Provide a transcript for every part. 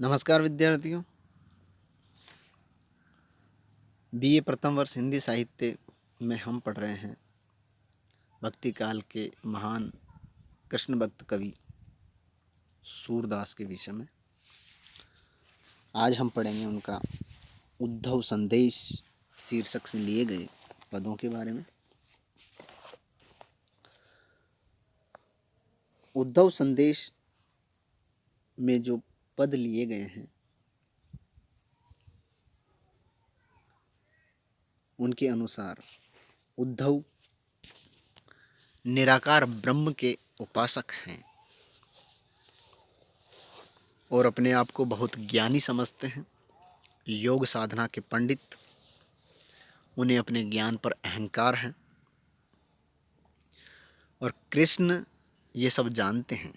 नमस्कार विद्यार्थियों। बीए प्रथम वर्ष हिंदी साहित्य में हम पढ़ रहे हैं भक्ति काल के महान कृष्ण भक्त कवि सूरदास के विषय में। आज हम पढ़ेंगे उनका उद्धव संदेश शीर्षक से लिए गए पदों के बारे में। उद्धव संदेश में जो पद लिए गए हैं उनके अनुसार उद्धव निराकार ब्रह्म के उपासक हैं और अपने आप को बहुत ज्ञानी समझते हैं, योग साधना के पंडित। उन्हें अपने ज्ञान पर अहंकार है और कृष्ण ये सब जानते हैं,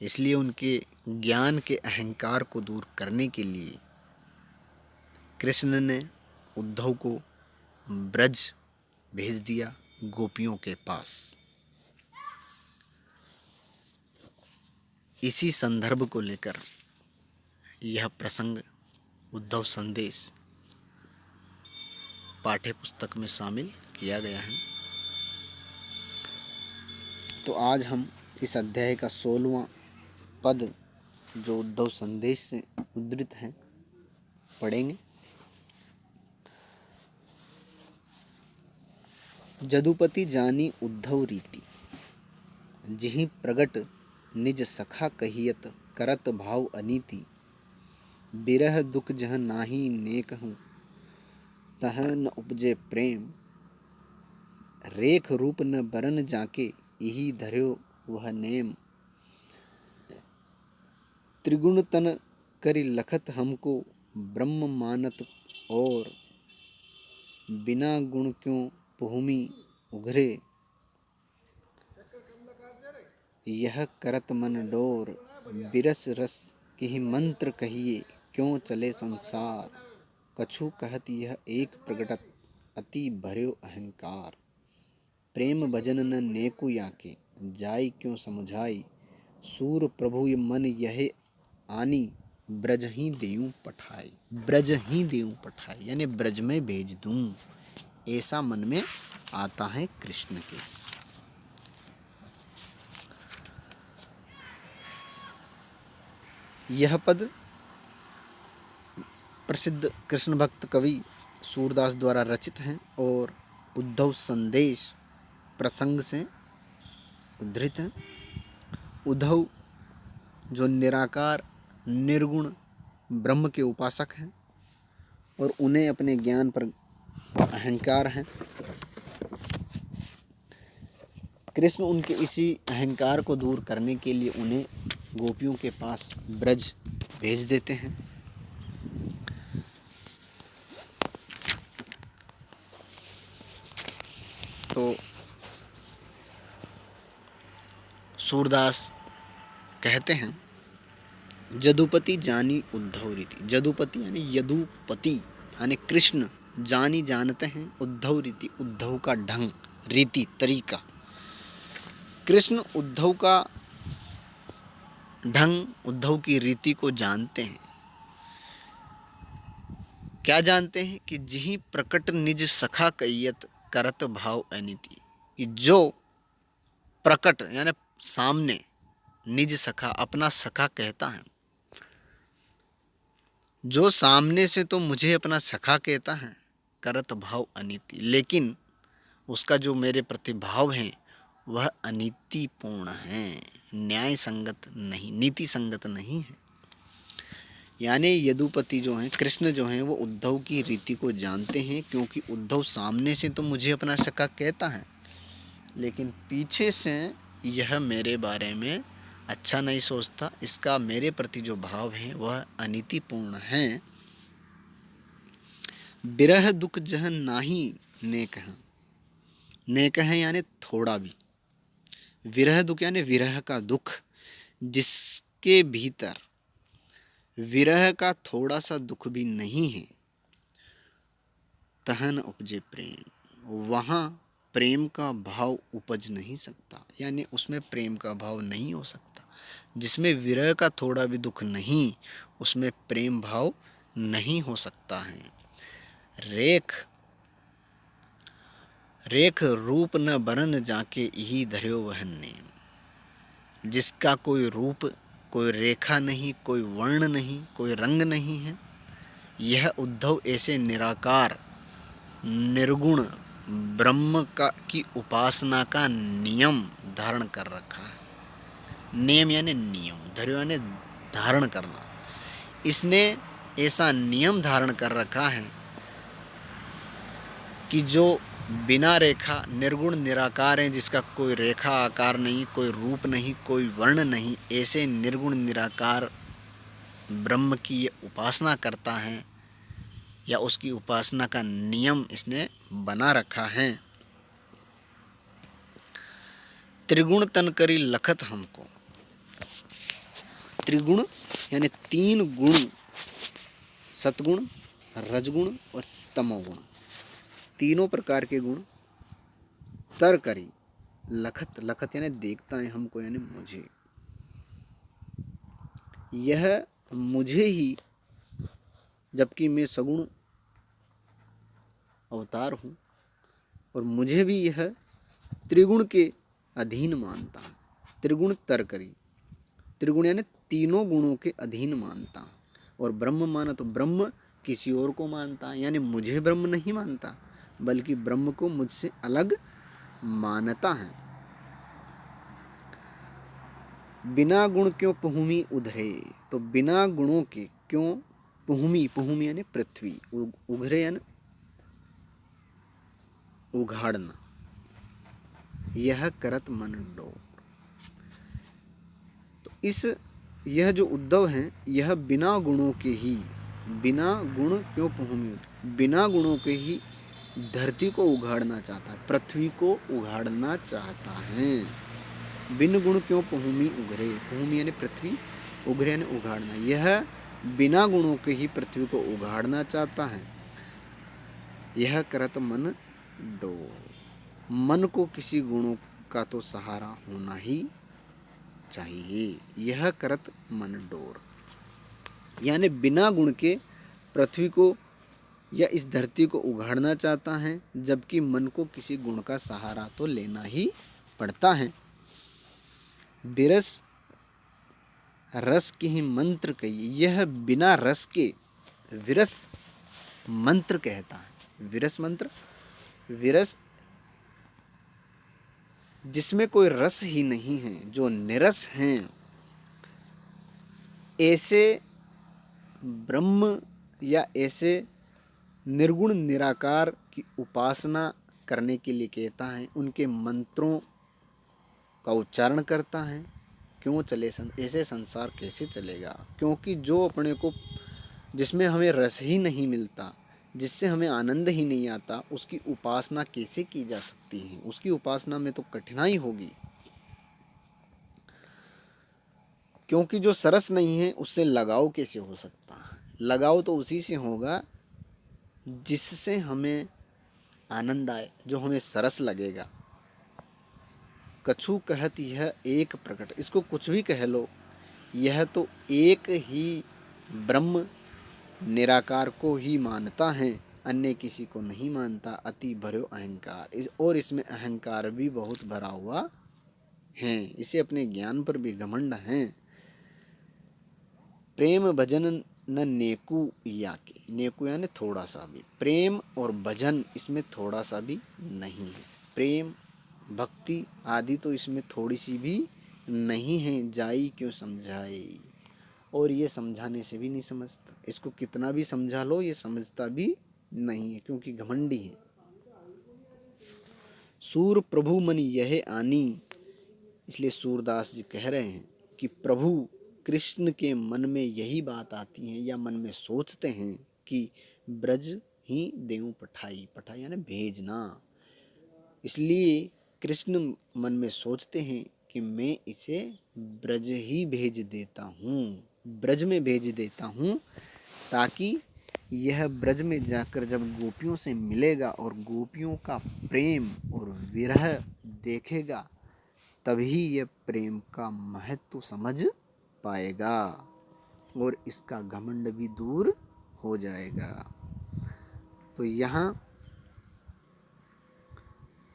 इसलिए उनके ज्ञान के अहंकार को दूर करने के लिए कृष्ण ने उद्धव को ब्रज भेज दिया, गोपियों के पास। इसी संदर्भ को लेकर यह प्रसंग उद्धव संदेश पाठ्य पुस्तक में शामिल किया गया है। तो आज हम इस अध्याय का 16वां पद जो उद्धव संदेश से उद्धृत है पढ़ेंगे। जदुपति जानी उद्धव रीति, जिहि प्रगट निज सखा कहियत, करत भाव अनीति। बिरह दुख जह नाही नेकहु, तह न उपजे प्रेम। रेख रूप न बरन जाके, यही धर्यो वह नेम। त्रिगुण तन करि लखत हमको, ब्रह्म मानत और। बिना गुण क्यों भूमि उघरे, यह करत मन डोर। बिरस रस किहि मंत्र कहिए, क्यों चले संसार। कछु कहत यह एक प्रगटत, अति भर्यो अहंकार। प्रेम भजन न नेकु याके, जाई क्यों समुझाई। सूर प्रभु मन यह आनी, ब्रज ही देऊं पठाई। ब्रज ही देऊं पठाई यानी ब्रज में भेज दूं, ऐसा मन में आता है कृष्ण के। यह पद प्रसिद्ध कृष्ण भक्त कवि सूरदास द्वारा रचित हैं और उद्धव संदेश प्रसंग से उद्धृत हैं। उद्धव जो निराकार निर्गुण ब्रह्म के उपासक हैं और उन्हें अपने ज्ञान पर अहंकार है। कृष्ण उनके इसी अहंकार को दूर करने के लिए उन्हें गोपियों के पास ब्रज भेज देते हैं। तो सूरदास कहते हैं, जदुपति जानी उद्धव रीति। जदुपति यानी यदुपति यानी कृष्ण जानी जानते हैं उद्धव रीति, उद्धव का ढंग, रीति, तरीका। कृष्ण उद्धव का ढंग, उद्धव की रीति को जानते हैं। क्या जानते हैं कि जिहि प्रकट निज सखा कहियत, करत भाव अनीति। कि जो प्रकट यानी सामने, निज सखा अपना सखा कहता है, जो सामने से तो मुझे अपना सखा कहता है, करत भाव अनीति, लेकिन उसका जो मेरे प्रति भाव है वह अनीतिपूर्ण है, न्याय संगत नहीं, नीति संगत नहीं है। यानी यदुपति जो हैं, कृष्ण जो हैं, वो उद्धव की रीति को जानते हैं, क्योंकि उद्धव सामने से तो मुझे अपना सखा कहता है, लेकिन पीछे से यह मेरे बारे में अच्छा नहीं सोचता, इसका मेरे प्रति जो भाव है वह अनीतिपूर्ण है। बिरह दुख जह नाही नेकह, नेकह यानी थोड़ा भी, विरह दुख यानी विरह का दुख, जिसके भीतर विरह का थोड़ा सा दुख भी नहीं है, तहन उपजे प्रेम, वहाँ प्रेम का भाव उपज नहीं सकता, यानी उसमें प्रेम का भाव नहीं हो सकता। जिसमें विरह का थोड़ा भी दुख नहीं, उसमें प्रेम भाव नहीं हो सकता है। रेख रेख रूप न बरन जाके यही धर्यो वह नेम। जिसका कोई रूप, कोई रेखा नहीं, कोई वर्ण नहीं, कोई रंग नहीं है, यह उद्धव ऐसे निराकार निर्गुण ब्रह्म की उपासना का नियम धारण कर रखा है। नियम यानी नियम, धर्यो यानी धारण करना। इसने ऐसा नियम धारण कर रखा है कि जो बिना रेखा निर्गुण निराकार है, जिसका कोई रेखा आकार नहीं, कोई रूप नहीं, कोई वर्ण नहीं, ऐसे निर्गुण निराकार ब्रह्म की ये उपासना करता है, या उसकी उपासना का नियम इसने बना रखा है। त्रिगुण तन करी लखत हमको। त्रिगुण यानी तीन गुण, सतगुण, रजगुण और तमोगुण, तीनों प्रकार के गुण तर करी लखत, लखत यानी देखता है हमको, यानी मुझे। यह मुझे ही, जबकि मैं सगुण अवतार हूँ, और मुझे भी यह त्रिगुण के अधीन मानता है। त्रिगुण तर करी, त्रिगुण यानी तीनों गुणों के अधीन मानता, और ब्रह्म माना तो ब्रह्म किसी और को मानता है, यानी मुझे ब्रह्म नहीं मानता, बल्कि ब्रह्म को मुझसे अलग मानता है। बिना गुण क्यों पुहुमी उधरे, तो बिना गुणों के क्यों पुहुमी, पुहुमी यानी पृथ्वी, उघरे यानी उघाड़ना, यह करत मन डोर। तो यह जो उद्धव हैं, यह बिना गुणों के ही, बिना गुण क्यों पुहुमी, बिना गुणों के ही धरती को उघाड़ना चाहता है, पृथ्वी को उघाड़ना चाहता है। बिन गुण क्यों पुहुमी उघरे, पुहुमी यानी पृथ्वी, उघरे यानी उघाड़ना, यह बिना गुणों के ही पृथ्वी को उघाड़ना चाहता है। यह करत मन डोर, मन को किसी गुणों का तो सहारा होना ही चाहिए। यह करत मन डोर यानी बिना गुण के पृथ्वी को या इस धरती को उघाड़ना चाहता है, जबकि मन को किसी गुण का सहारा तो लेना ही पड़ता है। बिरस रस के ही मंत्र कही, यह बिना रस के विरस मंत्र कहता है। विरस मंत्र, विरस जिसमें कोई रस ही नहीं है, जो निरस हैं, ऐसे ब्रह्म या ऐसे निर्गुण निराकार की उपासना करने के लिए कहता है, उनके मंत्रों का उच्चारण करता है। क्यों चले ऐसे संसार कैसे चलेगा, क्योंकि जो अपने को, जिसमें हमें रस ही नहीं मिलता, जिससे हमें आनंद ही नहीं आता, उसकी उपासना कैसे की जा सकती है। उसकी उपासना में तो कठिनाई होगी, क्योंकि जो सरस नहीं है उससे लगाव कैसे हो सकता है। लगाव तो उसी से होगा जिससे हमें आनंद आए, जो हमें सरस लगेगा। कछु कहत यह एक प्रकट, इसको कुछ भी कह लो, यह तो एक ही ब्रह्म निराकार को ही मानता है, अन्य किसी को नहीं मानता। अति भरो अहंकार, और इसमें अहंकार भी बहुत भरा हुआ है, इसे अपने ज्ञान पर भी घमंड है। प्रेम भजन न नेकु याके, नेकु यानी थोड़ा सा भी, प्रेम और भजन इसमें थोड़ा सा भी नहीं है। प्रेम भक्ति आदि तो इसमें थोड़ी सी भी नहीं है। जाई क्यों समझाए, और ये समझाने से भी नहीं समझता, इसको कितना भी समझा लो ये समझता भी नहीं है, क्योंकि घमंडी है। सूर प्रभु मन यह आनी, इसलिए सूरदास जी कह रहे हैं कि प्रभु कृष्ण के मन में यही बात आती है, या मन में सोचते हैं कि ब्रज ही देऊं पठाई, पठाई यानी भेजना। इसलिए कृष्ण मन में सोचते हैं कि मैं इसे ब्रज ही भेज देता हूँ, ब्रज में भेज देता हूँ, ताकि यह ब्रज में जाकर जब गोपियों से मिलेगा और गोपियों का प्रेम और विरह देखेगा, तभी यह प्रेम का महत्व समझ पाएगा और इसका घमंड भी दूर हो जाएगा। तो यहाँ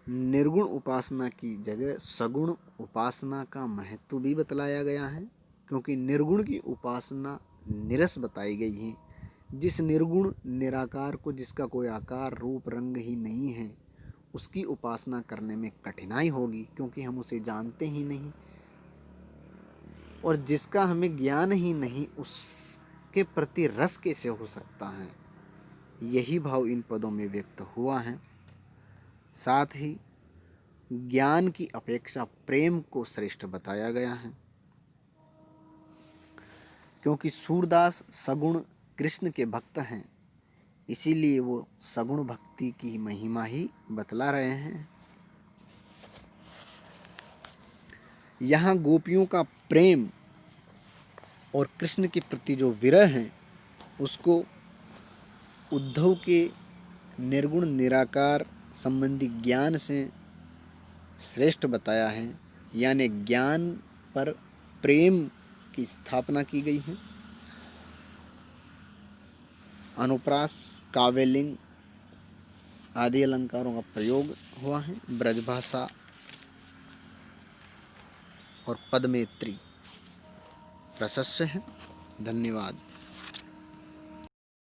निर्गुण उपासना की जगह सगुण उपासना का महत्व भी बतलाया गया है, क्योंकि निर्गुण की उपासना निरस बताई गई है। जिस निर्गुण निराकार को, जिसका कोई आकार रूप रंग ही नहीं है, उसकी उपासना करने में कठिनाई होगी, क्योंकि हम उसे जानते ही नहीं, और जिसका हमें ज्ञान ही नहीं, उसके प्रति रस कैसे हो सकता है। यही भाव इन पदों में व्यक्त हुआ है। साथ ही ज्ञान की अपेक्षा प्रेम को श्रेष्ठ बताया गया है, क्योंकि सूरदास सगुण कृष्ण के भक्त हैं, इसीलिए वो सगुण भक्ति की महिमा ही बतला रहे हैं। यहाँ गोपियों का प्रेम और कृष्ण के प्रति जो विरह है, उसको उद्धव के निर्गुण निराकार संबंधी ज्ञान से श्रेष्ठ बताया है। यानी ज्ञान पर प्रेम की स्थापना की गई है। अनुप्रास, काव्यलिंग आदि अलंकारों का प्रयोग हुआ है। ब्रजभाषा और पदमेत्री प्रशस्य है। धन्यवाद।